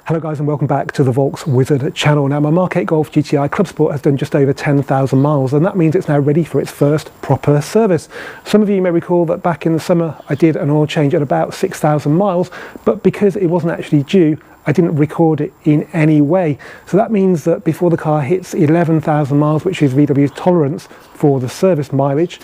Hello guys and welcome back to the volkswizard channel. Now my Mk8 Golf GTI Clubsport has done just over 10,000 miles and that means it's now ready for its first proper service. Some of you may recall that back in the summer I did an oil change at about 6,000 miles, but because it wasn't actually due I didn't record it in any way. So that means that before the car hits 11,000 miles, which is VW's tolerance for the service mileage,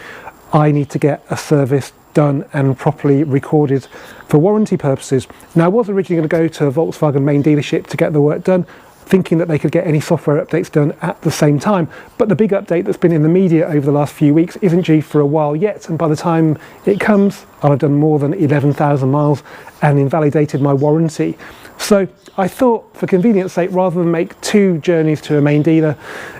I need to get a service done and properly recorded for warranty purposes. Now I was originally going to go to a Volkswagen main dealership to get the work done, thinking that they could get any software updates done at the same time, but the big update that's been in the media over the last few weeks isn't due for a while yet, and by the time it comes I'll have done more than 11,000 miles and invalidated my warranty. So I thought, for convenience sake, rather than make two journeys to a main dealer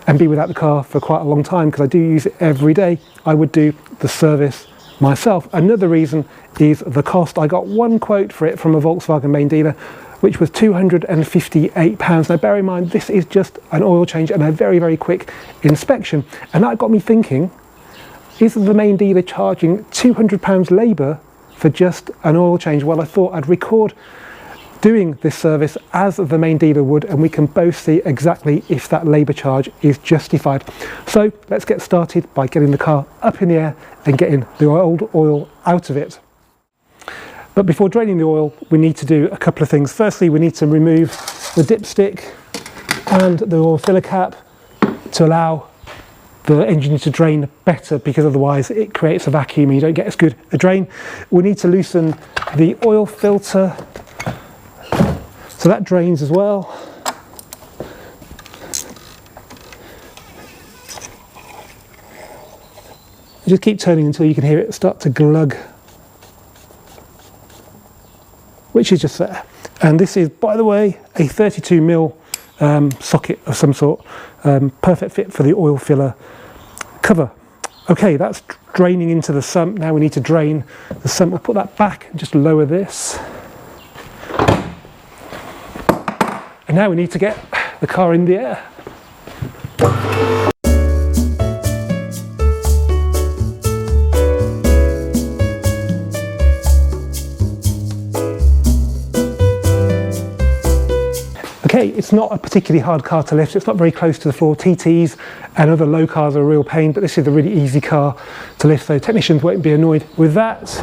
and be without the car for quite a long time, because I do use it every day, I would do the service myself. Another reason is the cost. I got one quote for it from a Volkswagen main dealer, which was £258. Now bear in mind this is just an oil change and a very quick inspection, and that got me thinking, is the main dealer charging £200 labour for just an oil change? Well, I thought I'd record doing this service as the main dealer would, and we can both see exactly if that labour charge is justified. So let's get started by getting the car up in the air and getting the old oil out of it. But before draining the oil we need to do a couple of things. Firstly, we need to remove the dipstick and the oil filler cap to allow the engine to drain better, because otherwise it creates a vacuum and you don't get as good a drain. We need to loosen the oil filter so that drains as well. Just keep turning until you can hear it start to glug, which is just there. And this is, by the way, a 32mm socket of some sort, perfect fit for the oil filler cover. Okay, that's draining into the sump. Now we need to drain the sump. We'll put that back and just lower this. And now we need to get the car in the air. Okay, it's not a particularly hard car to lift, it's not very close to the floor. TTs and other low cars are a real pain, but this is a really easy car to lift, so technicians won't be annoyed with that.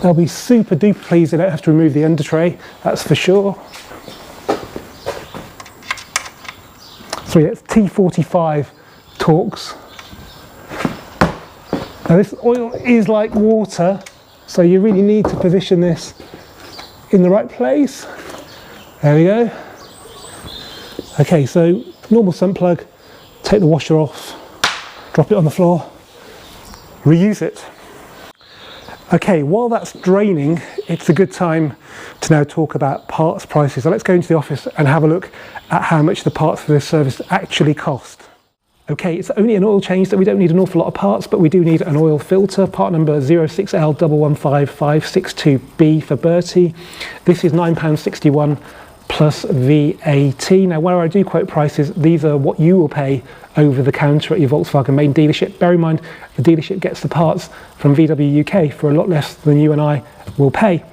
They'll be super duper pleased they don't have to remove the under tray, that's for sure. So yeah, it's T45 Torx. Now this oil is like water, so you really need to position this in the right place. There we go. Okay, so normal sump plug, take the washer off, drop it on the floor, reuse it. Okay, while that's draining, it's a good time to now talk about parts prices. So let's go into the office and have a look at how much the parts for this service actually cost. Okay, it's only an oil change, so we don't need an awful lot of parts, but we do need an oil filter, part number 06L115562B for Bertie. This is £9.61 plus VAT. Now where I do quote prices, these are what you will pay over the counter at your Volkswagen main dealership. Bear in mind, the dealership gets the parts from VW UK for a lot less than you and I will pay.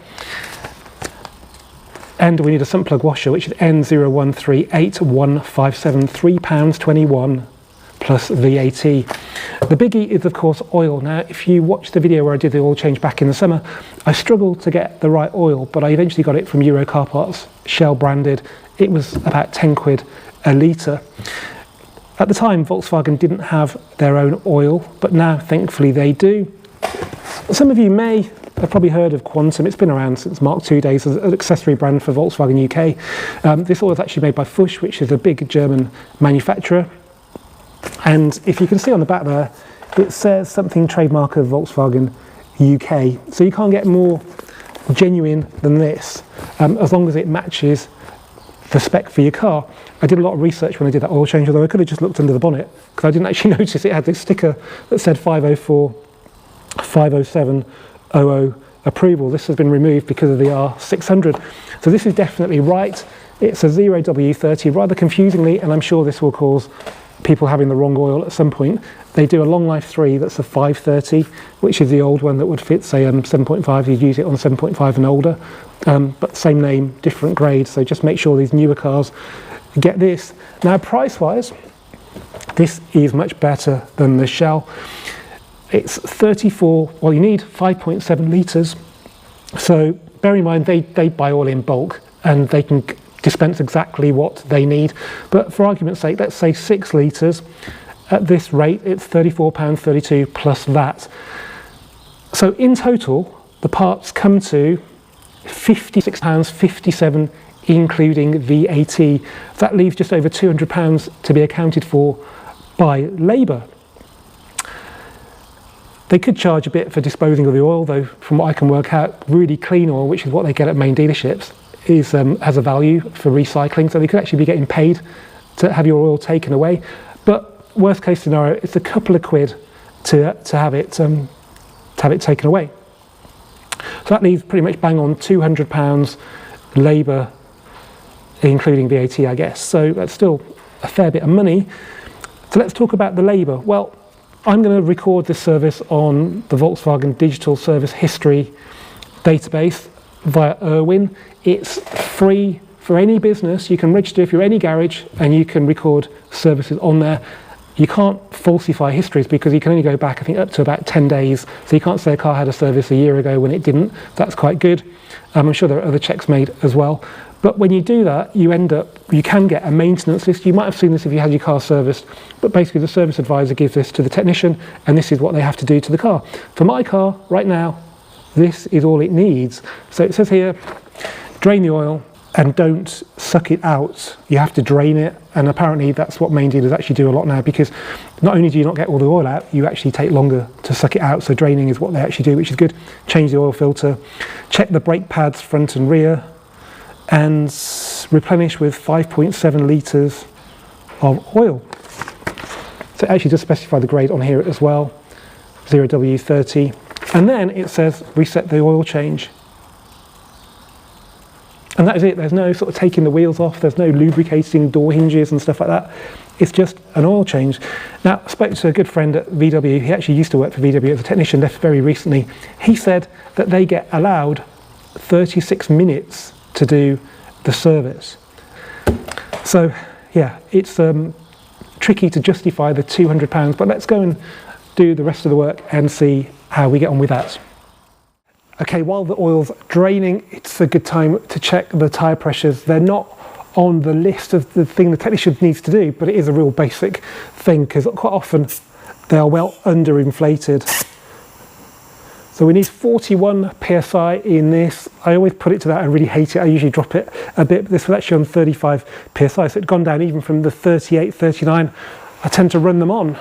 And we need a sump plug washer, which is N01381573, £3.21 plus VAT. The biggie is of course oil. Now if you watch the video where I did the oil change back in the summer, I struggled to get the right oil, but I eventually got it from Euro Car Parts, Shell branded. It was about 10 quid a litre. At the time Volkswagen didn't have their own oil, but now thankfully they do. Some of you may have probably heard of Quantum. It's been around since Mark II days as an accessory brand for Volkswagen UK. This oil is actually made by Fuchs, which is a big German manufacturer. And if you can see on the back there, it says something trademark of Volkswagen UK. So you can't get more genuine than this, as long as it matches the spec for your car. I did a lot of research when I did that oil change, although I could have just looked under the bonnet, because I didn't actually notice it had this sticker that said 504, 507, 00 approval. This has been removed because of the R600. So this is definitely right. It's a 0W30, rather confusingly, and I'm sure this will cause people having the wrong oil at some point. They do a long life 3 that's a 530, which is the old one that would fit, say, 7.5. You'd use it on 7.5 and older, but same name, different grade. So just make sure these newer cars get this. Now, price-wise, this is much better than the Shell. It's 34, well, you need 5.7 litres. So bear in mind, they buy oil in bulk and they can dispense exactly what they need. But for argument's sake, let's say 6 litres. At this rate, it's £34.32 plus VAT. So in total, the parts come to £56.57, including VAT. That leaves just over £200 to be accounted for by labour. They could charge a bit for disposing of the oil, though from what I can work out, really clean oil, which is what they get at main dealerships, is has a value for recycling, so they could actually be getting paid to have your oil taken away. But worst case scenario, it's a couple of quid to have it taken away. So that leaves pretty much bang on £200 labour, including VAT, I guess. So that's still a fair bit of money. So let's talk about the labour. Well, I'm going to record this service on the Volkswagen Digital Service History database via Irwin. It's free for any business. You can register if you're any garage and you can record services on there. You can't falsify histories because you can only go back, I think, up to about 10 days. So you can't say a car had a service a year ago when it didn't. That's quite good. I'm sure there are other checks made as well. But when you do that, you can get a maintenance list. You might have seen this if you had your car serviced, but basically the service advisor gives this to the technician and this is what they have to do to the car. For my car, right now, this is all it needs. So it says here, drain the oil and don't suck it out. You have to drain it, and apparently that's what main dealers actually do a lot now, because not only do you not get all the oil out, you actually take longer to suck it out, so draining is what they actually do, which is good. Change the oil filter, check the brake pads front and rear, and replenish with 5.7 litres of oil. So it actually does specify the grade on here as well, 0W30. And then it says reset the oil change. And that is it. There's no sort of taking the wheels off, there's no lubricating door hinges and stuff like that. It's just an oil change. Now, I spoke to a good friend at VW. He actually used to work for VW as a technician, left very recently. He said that they get allowed 36 minutes to do the service. So yeah, it's tricky to justify the £200, but let's go and do the rest of the work and see how we get on with that. Okay, while the oil's draining, it's a good time to check the tyre pressures. They're not on the list of the thing the technician needs to do, but it is a real basic thing because quite often they are well underinflated. So we need 41 PSI in this. I always put it to that, I really hate it. I usually drop it a bit, but this was actually on 35 PSI, so it'd gone down even from the 38, 39. I tend to run them on.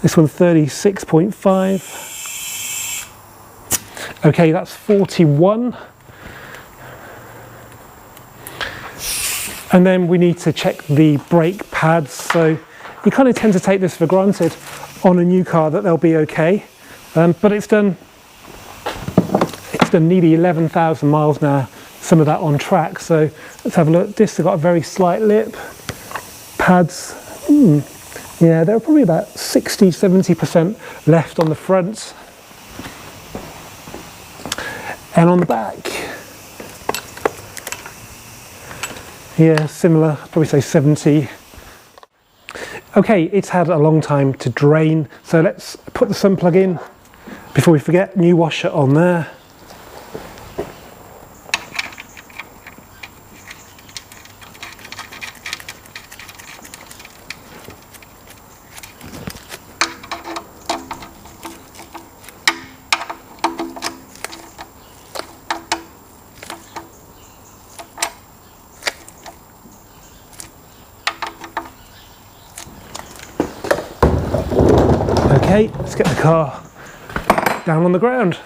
This one's 36.5. Okay, that's 41. And then we need to check the brake pads. So you kind of tend to take this for granted on a new car that they'll be okay. But it's done nearly 11,000 miles now, some of that on track. So let's have a look. This has got a very slight lip. Pads, yeah, there are probably about 60–70% left on the front. And on the back, yeah, similar, I'd probably say 70. Okay, it's had a long time to drain, so let's put the sun plug in before we forget. New washer on there. Okay, let's get the car down on the ground.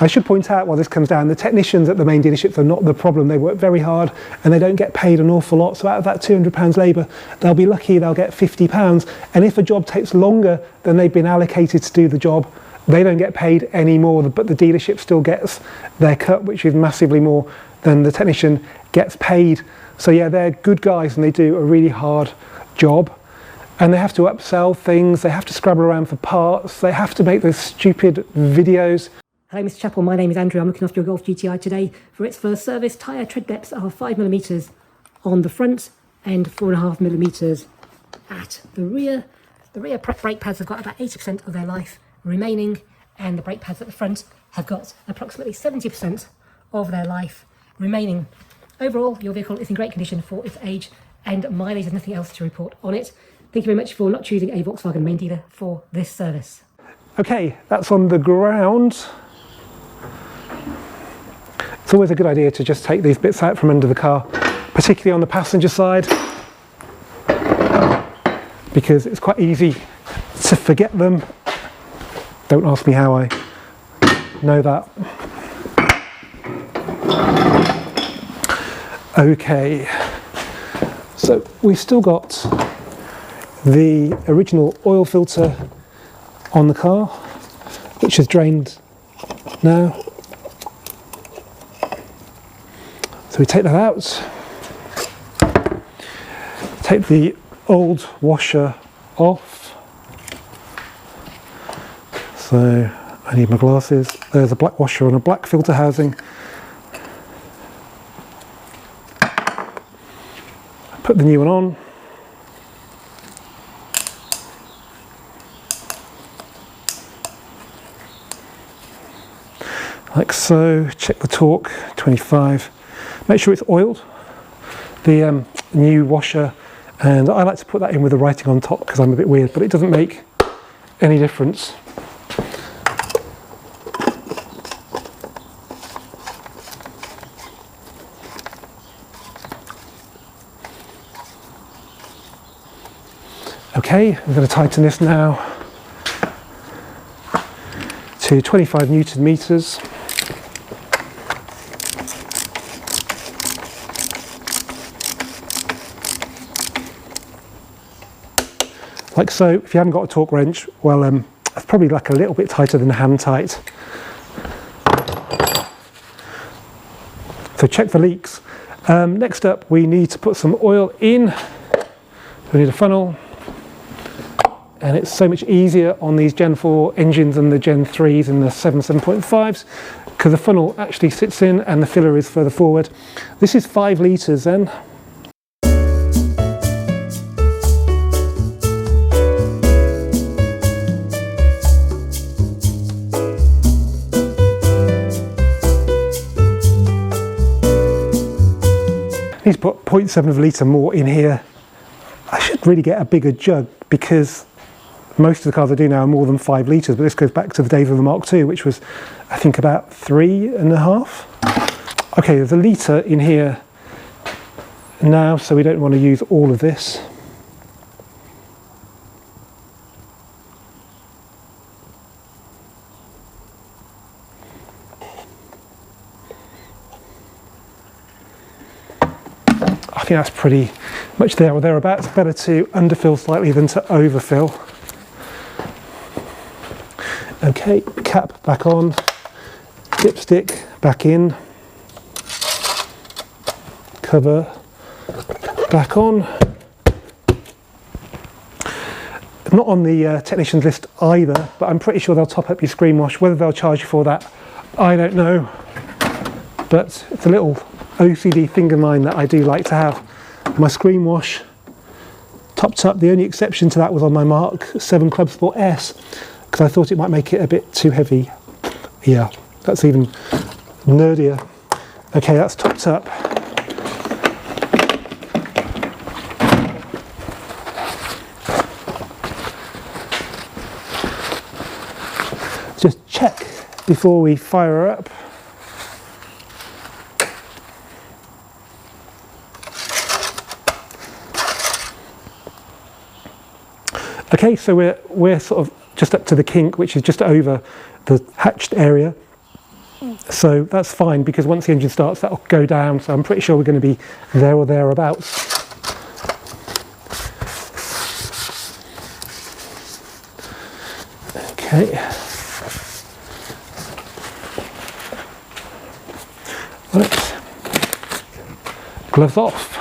I should point out while this comes down, the technicians at the main dealerships are not the problem. They work very hard and they don't get paid an awful lot. So out of that £200 labour, they'll be lucky they'll get £50. And if a job takes longer than they've been allocated to do the job, they don't get paid any more, but the dealership still gets their cut, which is massively more than the technician gets paid. So yeah, they're good guys and they do a really hard job. And they have to upsell things, they have to scrabble around for parts, they have to make those stupid videos. Hello Mr. Chappell, my name is Andrew. I'm looking after your Golf GTI today for its first service. Tyre tread depths are 5mm on the front and 4.5mm at the rear. The rear brake pads have got about 80% of their life remaining, and the brake pads at the front have got approximately 70% of their life remaining. Overall, your vehicle is in great condition for its age, and mileage is nothing else to report on it. Thank you very much for not choosing a Volkswagen main dealer for this service. Okay, that's on the ground. It's always a good idea to just take these bits out from under the car, particularly on the passenger side, because it's quite easy to forget them. Don't ask me how I know that. Okay, so we've still got the original oil filter on the car, which is drained now. So we take that out, take the old washer off. So I need my glasses. There's a black washer on a black filter housing. Put the new one on. Like so. Check the torque, 25. Make sure it's oiled, the new washer, and I like to put that in with the writing on top because I'm a bit weird, but it doesn't make any difference. Okay, I'm going to tighten this now to 25 Newton meters. Like so. If you haven't got a torque wrench, well, it's probably like a little bit tighter than hand tight. So check for leaks. Next up, we need to put some oil in. We need a funnel, and it's so much easier on these Gen 4 engines than the Gen 3s and the 7.5s, because the funnel actually sits in and the filler is further forward. This is 5 litres then. Need to put 0.7 of a litre more in here. I should really get a bigger jug because most of the cars I do now are more than 5 litres, but this goes back to the days of the Mark II, which was I think about 3.5. Okay, there's a litre in here now, so we don't want to use all of this. I think that's pretty much there or thereabouts. Better to underfill slightly than to overfill. Okay, cap back on, dipstick back in, cover back on. Not on the technician's list either, but I'm pretty sure they'll top up your screen wash. Whether they'll charge you for that, I don't know. But it's a little OCD thing of mine that I do like to have my screen wash topped up. The only exception to that was on my Mark 7 Clubsport S, because I thought it might make it a bit too heavy. Yeah, that's even nerdier. Okay, that's topped up. Just check before we fire her up. Okay, so we're sort of just up to the kink, which is just over the hatched area. So that's fine, because once the engine starts, that'll go down. So I'm pretty sure we're going to be there or thereabouts. Okay. gloves off.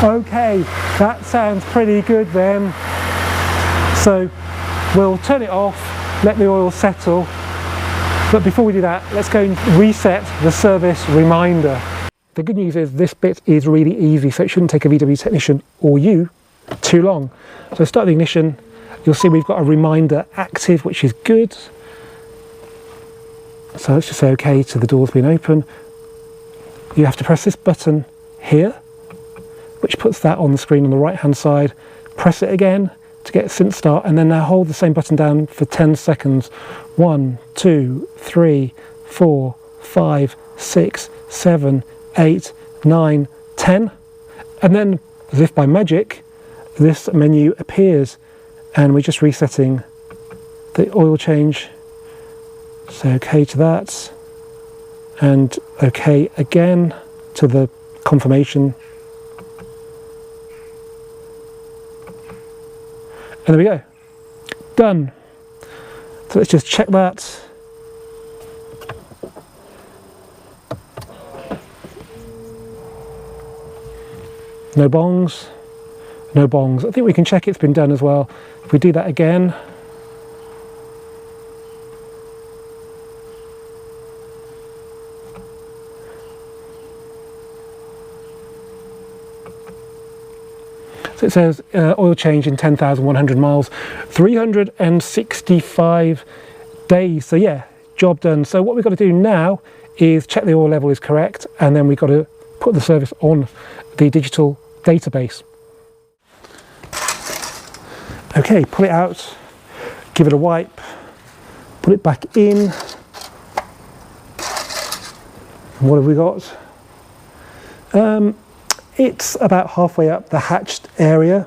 Okay, that sounds pretty good then. So we'll turn it off, let the oil settle, but before we do that, let's go and reset the service reminder. The good news is this bit is really easy, so it shouldn't take a VW technician or you too long. So start the ignition, you'll see we've got a reminder active, which is good. So let's just say okay to the doors being open. You have to press this button here, which puts that on the screen on the right hand side. Press it again to get sync start, and then now hold the same button down for 10 seconds. 1, 2, 3, 4, 5, 6, 7, 8, 9, 10. And then, as if by magic, this menu appears, and we're just resetting the oil change. So okay to that, and okay again to the confirmation. And there we go, done. So let's just check that. No bongs, no bongs. I think we can check it's been done as well. If we do that again. So it says oil change in 10,100 miles, 365 days. So yeah, job done. So what we've got to do now is check the oil level is correct, and then we've got to put the service on the digital database. Okay, pull it out, give it a wipe, put it back in. What have we got? It's about halfway up the hatched area.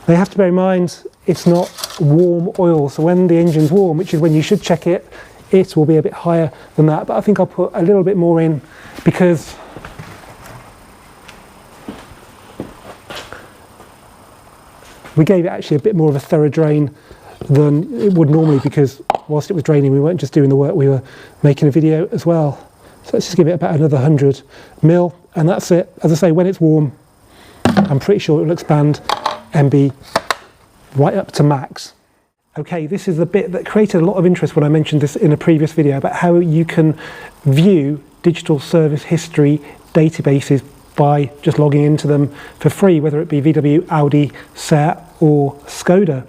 They have to bear in mind it's not warm oil, so when the engine's warm, which is when you should check it, it will be a bit higher than that. But I think I'll put a little bit more in because we gave it actually a bit more of a thorough drain than it would normally, because whilst it was draining, we weren't just doing the work, we were making a video as well. So let's just give it about another 100 mil, and that's it. As I say, when it's warm, I'm pretty sure it will expand and be right up to max. Okay, this is the bit that created a lot of interest when I mentioned this in a previous video about how you can view digital service history databases by just logging into them for free, whether it be VW, Audi, Seat or Skoda.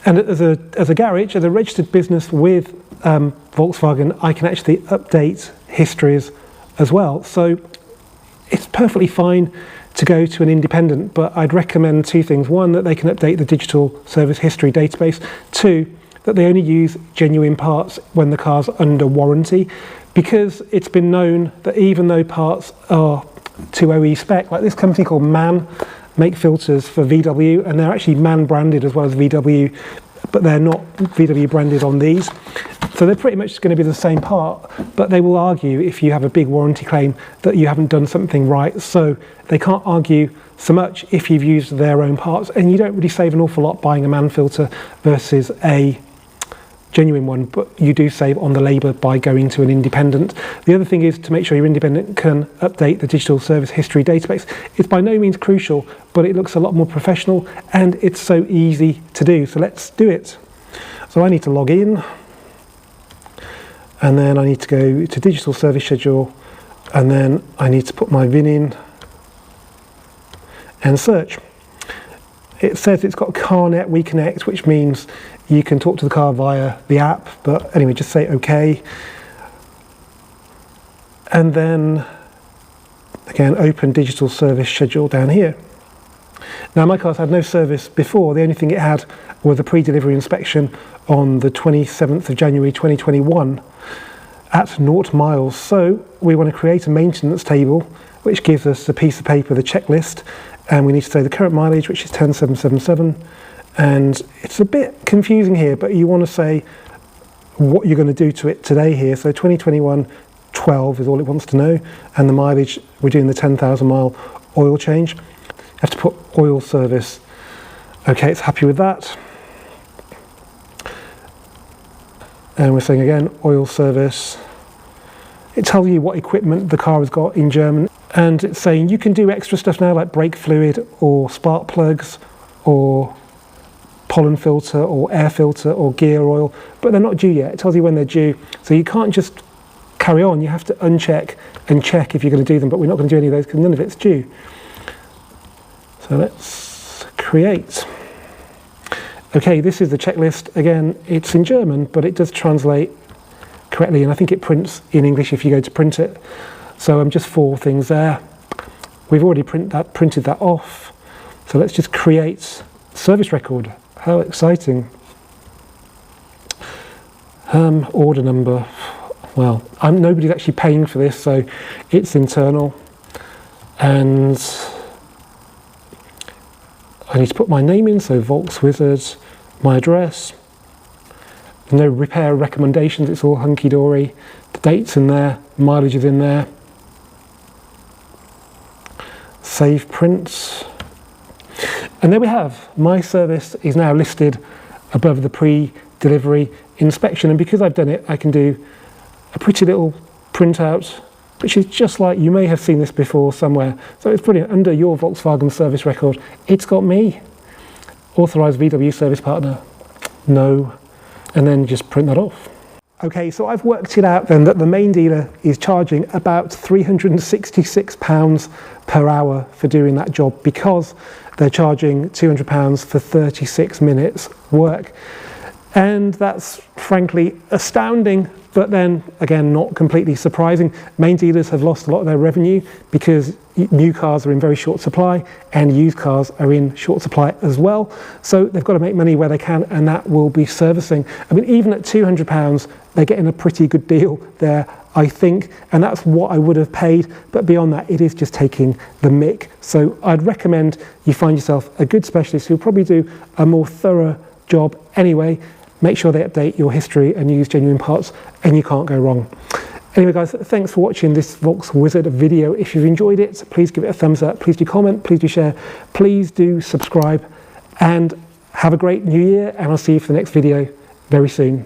And as a garage, as a registered business with Volkswagen, I can actually update histories as well. So it's perfectly fine to go to an independent, but I'd recommend two things. One, that they can update the digital service history database. Two, that they only use genuine parts when the car's under warranty, because it's been known that even though parts are to OE spec, like this company called MAN make filters for VW, and they're actually MAN branded as well as VW, but they're not VW branded on these. So they're pretty much going to be the same part, but they will argue if you have a big warranty claim that you haven't done something right. So they can't argue so much if you've used their own parts, and you don't really save an awful lot buying a MAN filter versus a genuine one, but you do save on the labour by going to an independent. The other thing is to make sure your independent can update the digital service history database. It's by no means crucial, but it looks a lot more professional and it's so easy to do. So let's do it. So I need to log in, and then I need to go to digital service schedule, and then I need to put my VIN in and search. It says it's got CarNet WeConnect, which means you can talk to the car via the app, but anyway, just say OK. And then, again, open digital service schedule down here. Now, my car's had no service before. The only thing it had was a pre-delivery inspection on the 27th of January 2021 at 0 miles. So we want to create a maintenance table, which gives us a piece of paper, the checklist, and we need to say the current mileage, which is 10,777. And it's a bit confusing here, but you want to say what you're going to do to it today here. So 2021 12 is all it wants to know, and the mileage, we're doing the 10,000 mile oil change. You have to put oil service. Okay, it's happy with that. And we're saying again, oil service. It tells you what equipment the car has got in German, and it's saying you can do extra stuff now like brake fluid or spark plugs or pollen filter or air filter or gear oil, but they're not due yet. It tells you when they're due, so you can't just carry on. You have to uncheck and check if you're going to do them, but we're not going to do any of those because none of it's due. So let's create. Okay, this is the checklist. Again, it's in German, but it does translate correctly, and I think it prints in English if you go to print it. So just 4 things there. We've already printed that off. So let's just create service record. How exciting. Order number. Well, nobody's actually paying for this, so it's internal. And I need to put my name in, so volkswizard, my address. No repair recommendations, it's all hunky-dory. The date's in there, mileage is in there. Save prints. And there we have, my service is now listed above the pre-delivery inspection, and because I've done it, I can do a pretty little printout, which is just like, you may have seen this before somewhere. So it's brilliant. Under your Volkswagen service record, it's got me. Authorised VW service partner, no. And then just print that off. Okay, so I've worked it out then that the main dealer is charging about £366 per hour for doing that job, because they're charging £200 for 36 minutes work. And that's frankly astounding, but then again, not completely surprising. Main dealers have lost a lot of their revenue because new cars are in very short supply and used cars are in short supply as well. So they've got to make money where they can, and that will be servicing. I mean, even at £200, they're getting a pretty good deal there, I think, and that's what I would have paid. But beyond that, it is just taking the mick. So I'd recommend you find yourself a good specialist who'll probably do a more thorough job anyway. Make sure they update your history and use genuine parts, and you can't go wrong. Anyway guys, thanks for watching this VolksWizard video. If you've enjoyed it, please give it a thumbs up, please do comment, please do share, please do subscribe, and have a great new year, and I'll see you for the next video very soon.